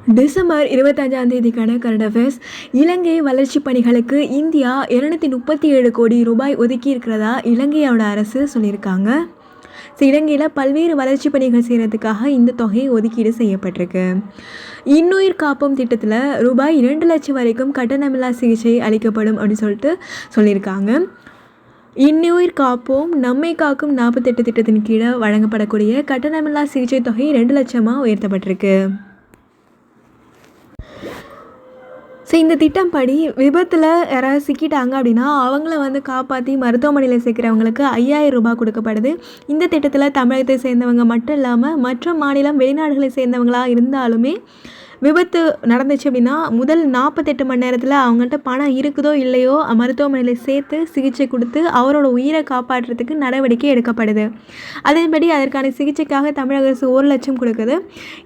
December 25ஆம் தேதிக்கான current affairs. இலங்கை வளர்ச்சிப் பணிகளுக்கு இந்தியா 237 கோடி ரூபாய் ஒதுக்கி இருக்கிறதா இலங்கையோட அரசு சொல்லியிருக்காங்க. இலங்கையில் பல்வேறு வளர்ச்சி பணிகள் செய்கிறதுக்காக இந்த தொகை ஒதுக்கீடு செய்யப்பட்டிருக்கு. இன்னுயிர் காப்போம் திட்டத்தில் ரூபாய் 2 லட்சம் வரைக்கும் கட்டணமில்லா சிகிச்சை அளிக்கப்படும் அப்படின்னு சொல்லியிருக்காங்க. இன்னுயிர் காப்போம் நம்மை காக்கும் 48 திட்டத்தின் கீழே வழங்கப்படக்கூடிய கட்டணமில்லா சிகிச்சை தொகை 2 லட்சமாக உயர்த்தப்பட்டிருக்கு. இந்த திட்டம் படி விபத்தில் யாராவது சிக்கிட்டாங்க அப்படின்னா அவங்கள காப்பாற்றி மருத்துவமனையில் சேர்க்குறவங்களுக்கு 5000 ரூபாய் கொடுக்கப்படுது. இந்த திட்டத்தில் தமிழகத்தை சேர்ந்தவங்க மட்டும் இல்லாமல் மற்ற மாநிலம் வெளிநாடுகளை சேர்ந்தவங்களாக இருந்தாலுமே விபத்து நடந்துச்சு அப்படின்னா முதல் 48 மணி நேரத்தில் அவங்கள்ட்ட பணம் இருக்குதோ இல்லையோ மருத்துவமனையில் சேர்த்து சிகிச்சை கொடுத்து அவரோட உயிரை காப்பாற்றுறதுக்கு நடவடிக்கை எடுக்கப்படுது. அதன்படி அதற்கான சிகிச்சைக்காக தமிழக அரசு 1 லட்சம் கொடுக்குது.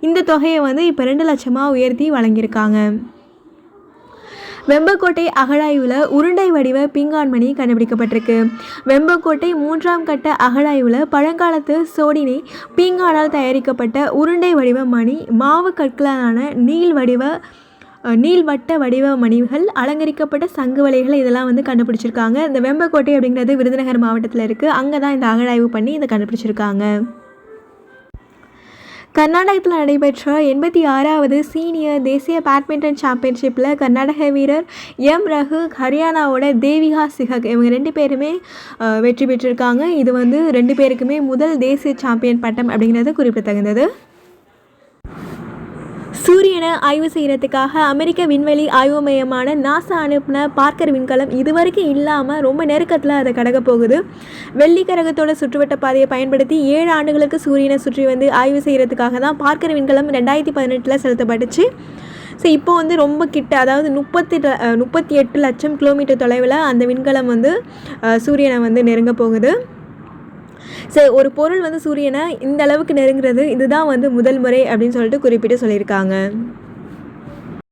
இந்த தொகையை இப்போ 2 லட்சமாக உயர்த்தி வழங்கியிருக்காங்க. வெம்பக்கோட்டை அகழாய்வில் உருண்டை வடிவ பீங்கான்மணி கண்டுபிடிக்கப்பட்டிருக்கு. வெம்பக்கோட்டை 3ஆம் கட்ட அகழாய்வில் பழங்காலத்து சோடினை பீங்கானால் தயாரிக்கப்பட்ட உருண்டை வடிவ மணி, மாவு கற்களான நீள்வட்ட வடிவ மணிகள், அலங்கரிக்கப்பட்ட சங்கு வலைகள் இதெல்லாம் கண்டுபிடிச்சிருக்காங்க. இந்த வெம்பக்கோட்டை அப்படிங்கிறது விருதுநகர் மாவட்டத்தில் இருக்குது. அங்கே தான் இந்த அகழாய்வு பண்ணி இதை கண்டுபிடிச்சிருக்காங்க. கர்நாடகத்தில் நடைபெற்ற 86வது சீனியர் தேசிய பேட்மிண்டன் சாம்பியன்ஷிப்பில் கர்நாடக வீரர் எம் ரகு, ஹரியானாவோட தேவிகா சிஹக் இவங்க 2 பேருமே வெற்றி பெற்றிருக்காங்க. இது 2 பேருக்குமே முதல் தேசிய சாம்பியன் பட்டம் அப்படிங்கிறது குறிப்பிடத்தகுந்தது. சூரியனை ஆய்வு செய்கிறதுக்காக அமெரிக்க விண்வெளி ஆய்வு மையமான நாசா அனுப்பின பார்க்கர் விண்கலம் இதுவரைக்கும் இல்லாமல் ரொம்ப நெருக்கத்தில் அதை கடக்க போகுது. வெள்ளி கிரகத்தோட சுற்றுவட்ட பாதையை பயன்படுத்தி 7 ஆண்டுகளுக்கு சூரியனை சுற்றி ஆய்வு செய்கிறதுக்காக தான் பார்க்கர் விண்கலம் 2018 செலுத்தப்பட்டுச்சு. இப்போ ரொம்ப கிட்ட, அதாவது 38 லட்சம் கிலோமீட்டர் தொலைவில் அந்த விண்கலம் சூரியனை நெருங்க போகுது. ஒரு பொருள் சூரியனை இந்த அளவுக்கு நெருங்குறது இதுதான் முதல் முறை அப்படின்னு சொல்லிட்டு குறிப்பிட்டு சொல்லியிருக்காங்க.